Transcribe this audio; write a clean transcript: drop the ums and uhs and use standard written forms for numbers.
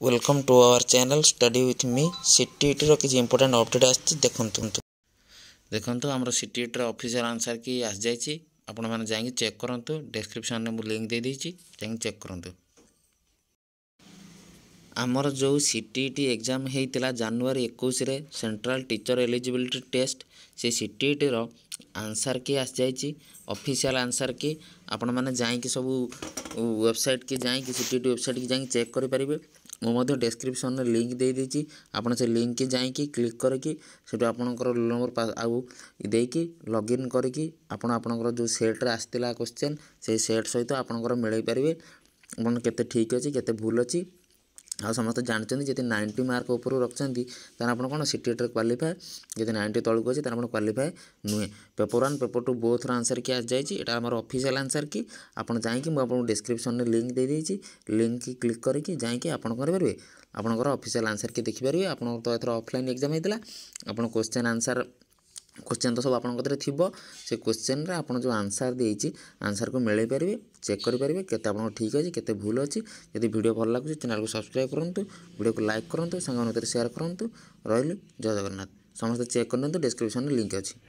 Welcome to our channel study with me CTET रो किसी important update आछि देखंतु हमर सीटीईटी रो ऑफिशियल आंसर की आस जायछि आपण माने जाई चेक करंतु डिस्क्रिप्शन में मु लिंक दे देछि जाई चेक करंतु। आमर जो सीटीईटी एग्जाम हेतिला जनवरी 21 रे सेंट्रल टीचर एलिजिबिलिटी टेस्ट से सीटीईटी रो आंसर की आस जायछि ऑफिशियल आंसर की आपण माने जाई कि सब वेबसाइट की जाई कि सीटीईटी वेबसाइट की जाई चेक करि परिबे। मो डिस्क्रिप्शन में लिंक दे देछि आपण से लिंक की जाई कि क्लिक करके सेटो आपनकर रोल नंबर आउ देकी लॉगिन करके आपण आपनकर जो सेट रे आस्तिला क्वेश्चन से सेट सहित आपनकर मिलई परिबे आपण केते ठीक अछि केते भूल अछि। आ समस्त जानते जी 90 मार्क ऊपर रखते तार आप कौन सीटीईटी क्वालिफाए जब 90 तलू अच्छे आप क्वालिफाए नुहे। पेपर 1 पेपर 2 बोथ आंसर की आज जाइए आम ऑफिशियल आंसर की आपड़ जाकि मुझे डिस्क्रिप्शन में लिंक दे देती लिंक की क्लिक करके जाकि आप करेंगे आपंकर ऑफिशियल आंसर की देखिपारे। आप तो एथर ऑफलाइन एग्जाम होता आप क्वेश्चन आंसर क्वेश्चन तो सब आपंकर थी से क्वेश्चन रे आपन जो आंसर देती आंसर को मिल पारे चेक करेंगे केते आप ठीक अच्छे केते भूल अच्छी। यदि वीडियो भल लगे चैनल को सब्सक्राइब करूँ वीडियो को लाइक करूँ सांग शेयर करूँ रही जय जगन्नाथ। समस्त चेक कर डिस्क्रिप्शन में लिंक अच्छी।